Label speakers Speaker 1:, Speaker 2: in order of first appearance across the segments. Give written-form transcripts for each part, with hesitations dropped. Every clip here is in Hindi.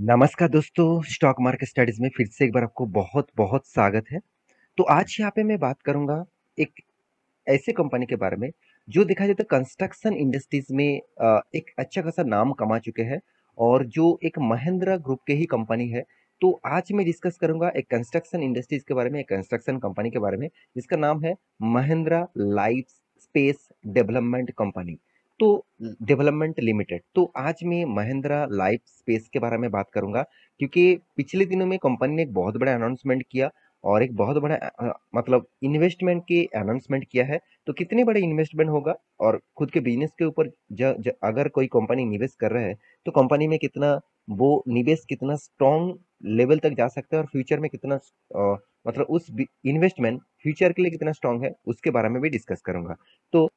Speaker 1: नमस्कार दोस्तों, स्टॉक मार्केट स्टडीज में फिर से एक बार आपको बहुत-बहुत स्वागत है। तो आज यहाँ पे मैं बात करूँगा एक ऐसे कंपनी के बारे में जो देखा जाए तो कंस्ट्रक्शन इंडस्ट्रीज में एक अच्छा खासा नाम कमा चुके हैं और जो एक महिंद्रा ग्रुप के ही कंपनी है। तो आज मैं डिस्कस करूँगा एक कंस्ट्रक्शन इंडस्ट्रीज के बारे में, एक कंस्ट्रक्शन कंपनी के बारे में जिसका नाम है Mahindra life space development company. तो डेवलपमेंट लिमिटेड। तो आज मैं महिंद्रा लाइफ स्पेस के बारे में बात करूंगा क्योंकि पिछले दिनों में कंपनी ने एक बहुत बड़ा अनाउंसमेंट किया और एक बहुत बड़ा मतलब इन्वेस्टमेंट की अनाउंसमेंट किया है। तो कितने बड़े इन्वेस्टमेंट होगा और खुद के बिजनेस के ऊपर अगर कोई कंपनी निवेश कर रहा है तो कंपनी में कितना वो निवेश कितना स्ट्रॉन्ग लेवल तक जा सकता है और फ्यूचर में कितना मतलब उस इन्वेस्टमेंट फ्यूचर के लिए कितना स्ट्रॉन्ग है उसके बारे में भी डिस्कस करूंगा। तो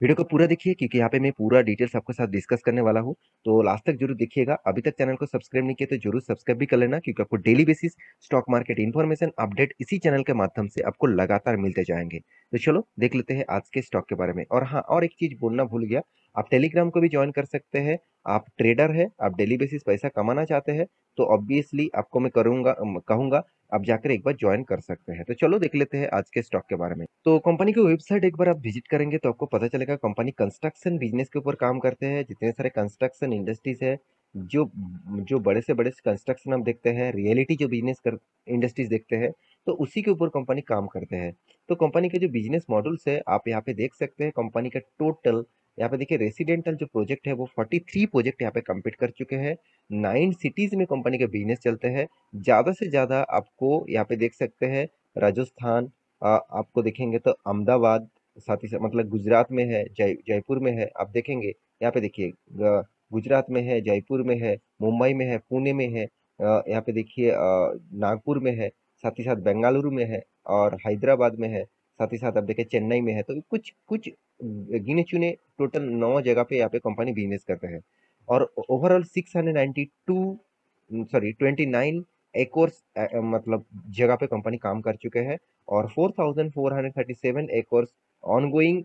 Speaker 1: वीडियो को पूरा देखिए क्योंकि यहाँ पे मैं पूरा डिटेल्स आपके साथ डिस्कस करने वाला हूँ। तो लास्ट तक जरूर देखिएगा। अभी तक चैनल को सब्सक्राइब नहीं किया तो जरूर सब्सक्राइब भी कर लेना क्योंकि आपको daily basis stock market information update इसी चैनल के माध्यम से आपको लगातार मिलते जाएंगे। तो चलो देख लेते हैं आज के स्टॉक के बारे में। और हाँ, और एक चीज बोलना भूल गया, आप टेलीग्राम को भी ज्वाइन कर सकते हैं। आप ट्रेडर है, आप डेली बेसिस पैसा कमाना चाहते हैं तो ऑब्वियसली आपको मैं कहूंगा आप जाकर एक बार ज्वाइन कर सकते हैं। तो चलो देख लेते हैं आज के स्टॉक के बारे में। तो कंपनी की वेबसाइट एक बार आप विजिट करेंगे तो आपको पता चलेगा कंपनी कंस्ट्रक्शन बिजनेस के ऊपर काम करते हैं। जितने सारे कंस्ट्रक्शन इंडस्ट्रीज है, जो जो बड़े से बड़े कंस्ट्रक्शन हम देखते हैं, रियलिटी जो बिजनेस कर इंडस्ट्रीज देखते हैं, तो उसी के ऊपर कंपनी काम करते हैं। तो कंपनी के जो बिजनेस मॉडल्स है आप यहाँ पे देख सकते हैं। कंपनी का टोटल यहाँ पे देखिए रेसिडेंटल जो प्रोजेक्ट है वो 43 प्रोजेक्ट यहाँ पे कंप्लीट कर चुके हैं। 9 सिटीज में कंपनी के बिजनेस चलते हैं। ज्यादा से ज्यादा आपको यहाँ पे देख सकते हैं राजस्थान, आपको देखेंगे तो अहमदाबाद, साथ ही साथ मतलब गुजरात में है, जयपुर में है। आप देखेंगे यहाँ पे देखिए गुजरात में है, जयपुर में है, मुंबई में है, पुणे में है, यहाँ पे देखिए नागपुर में है, साथ ही साथ बेंगलुरु में है और हैदराबाद में है, साथ ही साथ आप देखिए चेन्नई में है। तो कुछ कुछ गिने चुने टोटल 9 जगह पे यहाँ पे कंपनी बिजनेस करते हैं। और ओवरऑल 692 सॉरी 29 एकर्स मतलब जगह पे कंपनी काम कर चुके हैं और 4437 एकर्स ऑनगोइंग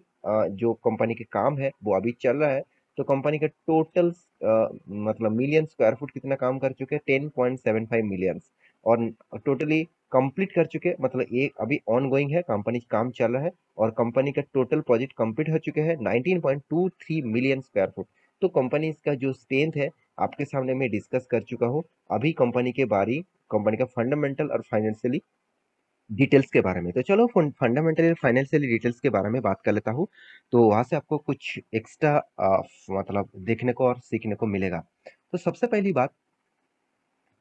Speaker 1: जो कंपनी के काम है वो अभी चल रहा है। तो कंपनी का टोटल मतलब मिलियन स्क्वायर फुट कितना काम कर चुके हैं, 10.75 मिलियन। और टोटली कंप्लीट कर चुके हैं, मतलब एक अभी ऑनगोइंग है, कंपनी काम चल रहा है और कंपनी का टोटल प्रोजेक्ट कंप्लीट हो चुके हैं 19.23 मिलियन स्क्वायर फुट। तो कंपनी का जो स्ट्रेंथ है आपके सामने मैं डिस्कस कर चुका हूँ। अभी कंपनी के बारी कंपनी का फंडामेंटल और फाइनेंशियली डिटेल्स के बारे में। तो चलो फंडामेंटल और फाइनेंशियली डिटेल्स के बारे में बात कर लेता हूँ। तो वहां से आपको कुछ एक्स्ट्रा मतलब देखने को और सीखने को मिलेगा। तो सबसे पहली बात,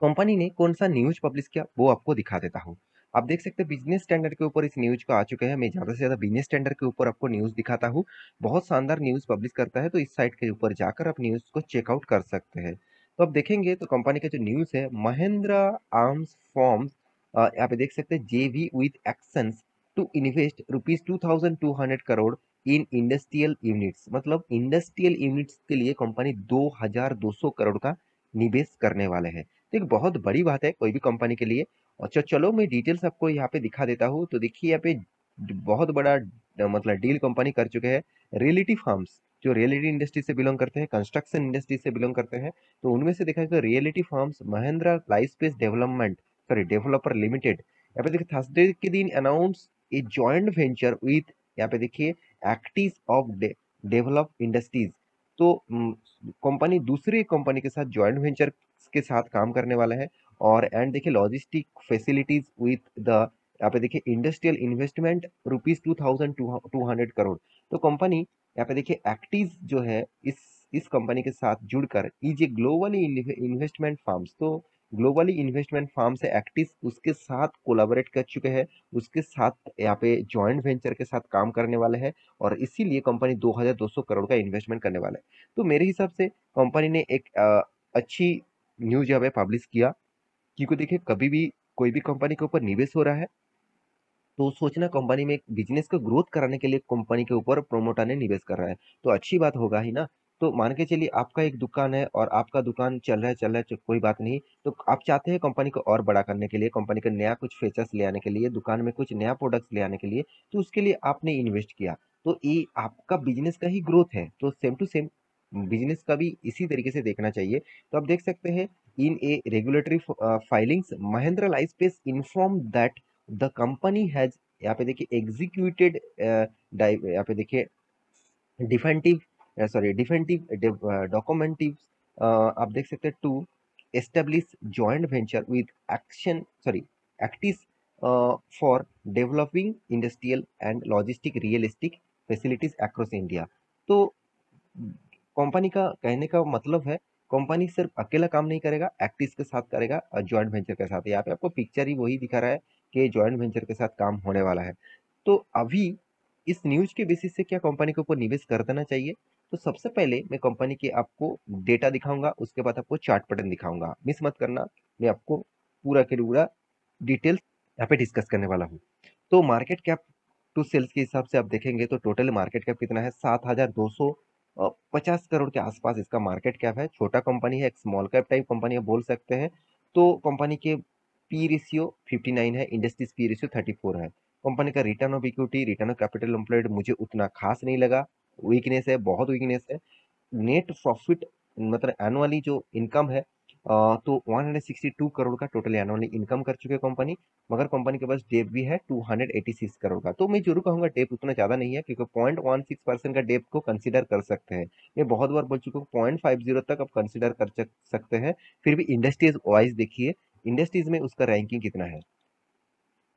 Speaker 1: कंपनी ने कौन सा न्यूज पब्लिश किया वो आपको दिखा देता हूँ। आप देख सकते हैं बिजनेस स्टैंडर्ड के ऊपर इस न्यूज को आ चुके हैं। मैं ज्यादा से ज्यादा बिजनेस स्टैंडर्ड के ऊपर आपको न्यूज दिखाता हूँ। बहुत शानदार न्यूज पब्लिश करता है, तो इस साइट के ऊपर जाकर आप न्यूज को चेकआउट कर सकते हैं। तो आप देखेंगे तो कंपनी का जो न्यूज है, महिंद्रा आर्म्स फॉर्म्स, यहाँ पे देख सकते हैं JV with actions to invest ₹2200 crore in industrial units. मतलब इंडस्ट्रियल यूनिट्स के लिए कंपनी 2200 करोड़ का निवेश करने वाले हैं। तो एक बहुत बड़ी बात है कोई भी कंपनी के लिए। अच्छा चलो मैं डिटेल्स आपको यहाँ पे दिखा देता हूँ। तो देखिए यहाँ पे बहुत बड़ा मतलब डील कंपनी कर चुके हैं। रियलिटी फार्म्स जो रियलिटी इंडस्ट्री से बिलोंग करते हैं, कंस्ट्रक्शन इंडस्ट्री से बिलोंग करते हैं, तो उनमें से देखा जाए तो reality farms Mahindra life space development sorry developer limited यहाँ पे देखिए थर्सडे के दिन announce a joint venture with, यहाँ पे देखिए एक्टिस ऑफ डेवलप इंडस्ट्रीज। तो कंपनी दूसरी कंपनी के साथ जॉइंट वेंचर के साथ काम करने वाला है। और एंड देखिए लॉजिस्टिक फैसिलिटीज विथ द, यहाँ पे देखिए इंडस्ट्रियल इन्वेस्टमेंट ₹2200 करोड़। तो कंपनी यहाँ पे देखिए एक्टिव जो है इस कंपनी के साथ जुड़कर is a globally investment firms. तो ग्लोबली इन्वेस्टमेंट फर्म से एक्टिव उसके साथ कोलाबोरेट कर चुके हैं, उसके साथ यहाँ पे जॉइंट वेंचर के साथ काम करने वाले हैं और इसीलिए कंपनी 2200 करोड़ का इन्वेस्टमेंट करने वाला है। तो मेरे हिसाब से कंपनी ने एक अच्छी न्यूज यहाँ पे पब्लिश किया। क्योंकि देखिए कभी भी कोई भी कंपनी के ऊपर निवेश हो रहा है तो सोचना कंपनी में एक बिजनेस को ग्रोथ कराने के लिए कंपनी के ऊपर प्रोमोटर ने निवेश कर रहा है तो अच्छी बात होगा ही ना। तो मान के चलिए आपका एक दुकान है और आपका दुकान चल रहा है कोई बात नहीं। तो आप चाहते हैं कंपनी को और बड़ा करने के लिए, कंपनी का नया कुछ फीचर्स ले आने के लिए, दुकान में कुछ नया प्रोडक्ट्स ले आने के लिए, तो उसके लिए आपने इन्वेस्ट किया। तो ये आपका बिजनेस का ही ग्रोथ है। तो सेम टू सेम बिजनेस का भी इसी तरीके से देखना चाहिए। तो आप देख सकते हैं in a regulatory filings, Mahindra Lifespace informed that the company has, यहाँ पे देखिए executed, यहाँ पे देखिए डिफेंटिव, डिफेंटिव डॉक्यूमेंटिव, आप देख सकते हैं, to establish joint venture with action sorry Actis for developing industrial and logistic realistic facilities across India. तो कंपनी का कहने का मतलब है, कंपनी सिर्फ अकेला काम नहीं करेगा, एक्टिस के साथ करेगा और जॉइंट वेंचर के साथ। यहाँ पे आपको पिक्चर ही वही दिखा रहा है कि जॉइंट वेंचर के साथ काम होने वाला है। तो अभी इस न्यूज के बेसिस से क्या कंपनी के ऊपर निवेश कर देना चाहिए? तो सबसे पहले मैं कंपनी के आपको डेटा दिखाऊंगा, उसके बाद आपको चार्ट पैटर्न दिखाऊंगा, मिस मत करना। मैं आपको पूरा के पूरा डिटेल्स यहाँ पे डिस्कस करने वाला हूँ। तो मार्केट कैप टू सेल्स के हिसाब से आप देखेंगे तो टोटल मार्केट कैप कितना है, 7,250 करोड़ के आसपास इसका मार्केट कैप है। छोटा कंपनी है, एक स्मॉल कैप टाइप कंपनी है बोल सकते हैं। तो कंपनी के पी रेशियो 59 है, इंडस्ट्रीज पी रेशियो 34 है। कंपनी का return of equity, return of capital employed मुझे उतना खास नहीं लगा, वीकनेस है, बहुत वीकनेस है। नेट प्रॉफिट मतलब एनुअली जो इनकम है, तो 162 करोड़ का टोटल एनुअली इनकम कर चुके हैं कंपनी। मगर कंपनी के पास डेप भी है 286 करोड़ का। तो मैं जरूर कहूंगा डेप उतना ज्यादा नहीं है, क्योंकि 0.16% का डेप को कंसीडर कर सकते हैं। मैं बहुत बार बोल चुका हूँ 0.50 तक आप कंसीडर कर सकते हैं। फिर भी इंडस्ट्रीज वाइज देखिए, इंडस्ट्रीज में उसका रैंकिंग कितना है।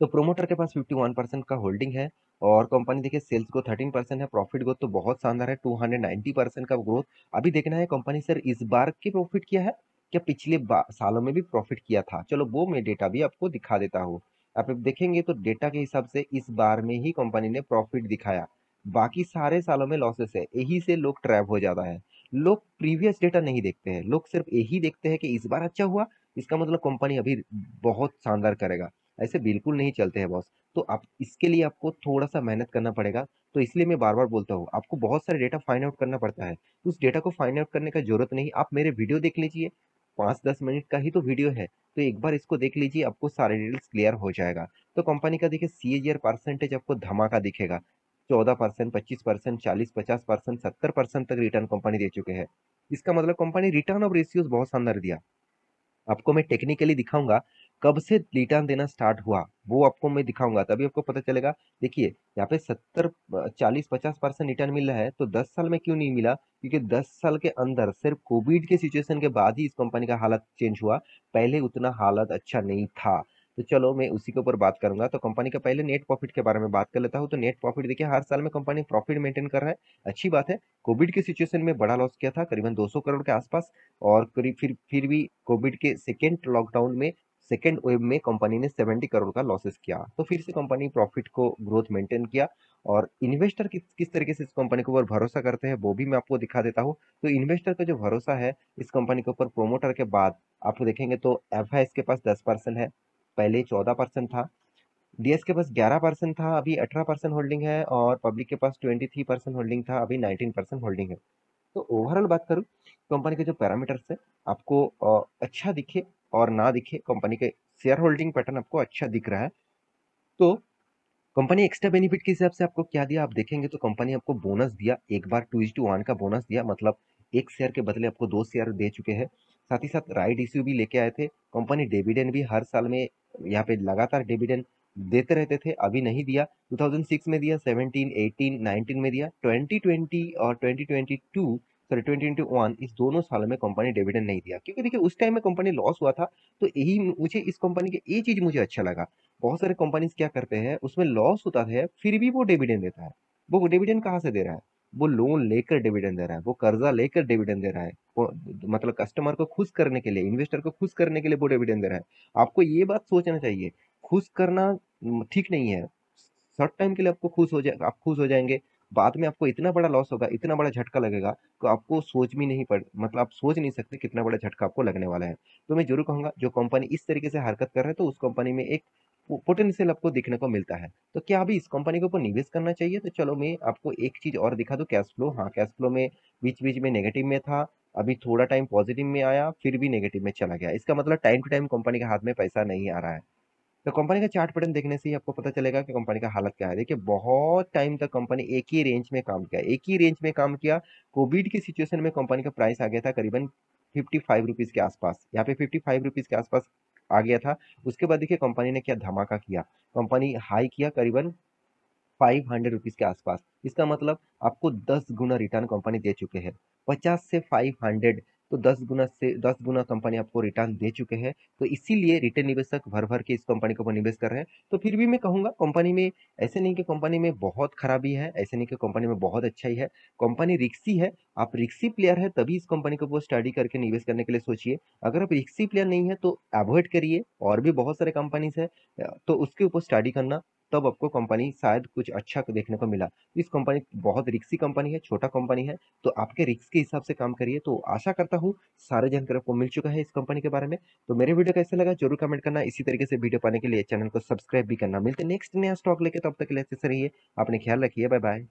Speaker 1: तो प्रोमोटर के पास 51% का होल्डिंग है, और कंपनी देखिए सेल्स ग्रोथ 13% है, प्रॉफिट ग्रोथ तो बहुत शानदार है, 290% का ग्रोथ। अभी देखना है कंपनी सर इस बार की प्रॉफिट किया है क्या पिछले सालों में भी प्रॉफिट किया था। चलो वो मैं डेटा भी आपको दिखा देता हूँ। आप देखेंगे तो डेटा के हिसाब से इस बार में ही कंपनी ने प्रॉफिट दिखाया, बाकी सारे सालों में लॉसेस है। यही से लोग ट्रैप हो जाता है, लोग प्रीवियस डेटा नहीं देखते हैं, लोग सिर्फ यही देखते हैं कि इस बार अच्छा हुआ, इसका मतलब कंपनी अभी बहुत शानदार करेगा। ऐसे बिल्कुल नहीं चलते हैं बॉस। तो आप इसके लिए आपको थोड़ा सा मेहनत करना पड़ेगा। तो इसलिए मैं बार बार बोलता हूँ, आपको बहुत सारे डेटा फाइंड आउट करना पड़ता है। उस डेटा को फाइंड आउट करने का जरूरत नहीं, आप मेरे वीडियो देख लीजिए, 5-10 मिनट का ही तो वीडियो है, तो एक बार इसको देख लीजिए, आपको सारे डिटेल्स क्लियर हो जाएगा। तो कंपनी का देखिए सीएजीआर परसेंटेज आपको धमाका दिखेगा, 14%, 25%, 40, 50%, 70% तक रिटर्न कंपनी दे चुके हैं। इसका मतलब कंपनी रिटर्न ऑफ रेशियोज बहुत शानदार दिया। आपको मैं टेक्निकली दिखाऊंगा कब से रिटर्न देना स्टार्ट हुआ, वो आपको मैं दिखाऊंगा, तभी आपको पता चलेगा। देखिए यहाँ पे 70, 40, 50% रिटर्न मिल रहा है, तो 10 साल में क्यों नहीं मिला? क्योंकि 10 साल के अंदर सिर्फ कोविड के सिचुएशन के बाद ही इस कंपनी का हालत चेंज हुआ, पहले उतना हालत अच्छा नहीं था। तो चलो मैं उसी के ऊपर बात करूंगा। तो कंपनी का पहले नेट प्रॉफिट के बारे में बात कर लेता हूँ। तो नेट प्रॉफिट देखिए हर साल में कंपनी प्रॉफिट मेंटेन कर रहा है, अच्छी बात है। कोविड के सिचुएशन में बड़ा लॉस किया था, करीबन 200 करोड़ के आसपास। और करीब फिर भी कोविड के सेकेंड लॉकडाउन में, सेकेंड वेव में कंपनी ने 70 करोड़ का लॉसेस किया, तो फिर से कंपनी प्रॉफिट को ग्रोथ मेंटेन किया। और इन्वेस्टर किस तरीके से इस कंपनी के ऊपर भरोसा करते हैं वो भी मैं आपको दिखा देता हूँ। तो इन्वेस्टर का जो भरोसा है इस कंपनी के ऊपर प्रोमोटर के बाद, आप देखेंगे तो एफआईएस के पास 10% है, पहले 14% था। डीएस के पास 11% था, अभी 18% होल्डिंग है। और पब्लिक के पास 23% होल्डिंग था, अभी 19% होल्डिंग है। तो ओवरऑल बात करूं, कंपनी के जो पैरामीटर्स है आपको अच्छा दिखे और ना दिखे, कंपनी के शेयर होल्डिंग पैटर्न आपको अच्छा दिख रहा है। तो कंपनी एक्स्ट्रा बेनिफिट के हिसाब से आपको क्या दिया आप देखेंगे तो कंपनी आपको बोनस दिया, एक बार 2:1 का बोनस दिया, मतलब एक शेयर के बदले आपको 2 शेयर दे चुके हैं। साथ ही साथ राइट इश्यू भी लेके आए थे। कंपनी डिविडेंड भी हर साल में यहाँ पे लगातार डिविडेंड देते रहते थे, अभी नहीं दिया। 2006 में दिया, 17, 18, 19 में दिया, 2020 और 2022 सॉरी 2021 इस दोनों सालों में कंपनी डिविडेंड नहीं दिया, क्योंकि देखिए उस टाइम में कंपनी लॉस हुआ था। तो यही मुझे इस कंपनी के ये चीज मुझे अच्छा लगा। बहुत सारे कंपनीज क्या करते हैं, उसमें लॉस होता है फिर भी वो डिविडेंड देता है। वो डिविडेंड कहाँ से दे रहा है? वो लोन लेकर डिविडेंड दे रहा है, वो कर्जा लेकर डिविडेंड दे रहा है, वो मतलब कस्टमर को खुश करने के लिए, इन्वेस्टर को खुश करने के लिए वो डिविडेंड दे रहा है। आपको ये बात सोचना चाहिए, खुश करना ठीक नहीं है। शॉर्ट टाइम के लिए आपको खुश हो जाए, आप खुश हो जाएंगे, बाद में आपको इतना बड़ा लॉस होगा, इतना बड़ा झटका लगेगा, तो आपको सोच भी नहीं पड़ मतलब आप सोच नहीं सकते कितना बड़ा झटका आपको लगने वाला है। तो मैं जरूर कहूंगा जो कंपनी इस तरीके से हरकत कर रहा है तो उस कंपनी में एक पोटेंशियल आपको दिखने को मिलता है। तो क्या अभी इस कंपनी के ऊपर निवेश करना चाहिए? तो चलो मैं आपको एक चीज और दिखा दूं, कैश फ्लो। हाँ, कैश फ्लो में बीच बीच में नेगेटिव में था, अभी थोड़ा टाइम पॉजिटिव में आया, फिर भी नेगेटिव में चला गया। इसका मतलब टाइम टू टाइम कंपनी के हाथ में पैसा नहीं आ रहा है। तो कंपनी का चार्ट पैटर्न देखने से ही आपको पता चलेगा कि कंपनी का हालत क्या है। देखिए बहुत टाइम तक कंपनी एक ही रेंज में काम किया, एक ही रेंज में काम किया। कोविड की सिचुएशन में कंपनी का प्राइस आ गया था करीबन ₹55 के आसपास, यहाँ पे ₹55 के आसपास आ गया था। उसके बाद देखिए कंपनी ने क्या धमाका किया, कंपनी हाई किया करीबन ₹500 के आसपास। इसका मतलब आपको 10 गुना रिटर्न कंपनी दे चुके हैं। 50 से 500 तो 10 गुना कंपनी आपको रिटर्न दे चुके हैं। तो इसीलिए रिटेल निवेशक भर-भर के इस कंपनी के ऊपर निवेश कर रहे हैं। तो फिर भी मैं कहूँगा कंपनी में ऐसे नहीं कि कंपनी में बहुत खराबी है, ऐसे नहीं कि कंपनी में बहुत अच्छाई है। कंपनी रिस्की है, आप रिस्की प्लेयर हैं तभी इस कंपनी के ऊपर स्टडी करके निवेश करने के लिए सोचिए। अगर आप रिस्की प्लेयर नहीं है तो अवॉइड करिए, और भी बहुत सारे कंपनीज़ है तो उसके ऊपर स्टडी करना, तब आपको कंपनी शायद कुछ अच्छा देखने को मिला। इस कंपनी बहुत रिस्की कंपनी है, छोटा कंपनी है, तो आपके रिस्क के हिसाब से काम करिए। तो आशा करता हूँ सारे जानकारी आपको मिल चुका है इस कंपनी के बारे में। तो मेरे वीडियो कैसा लगा जरूर कमेंट करना। इसी तरीके से वीडियो पाने के लिए चैनल को सब्सक्राइब भी करना। मिलते हैं नेक्स्ट नया स्टॉक लेके, तब तक के लिए अच्छे से रहिए, अपने ख्याल रखिए, बाय बाय।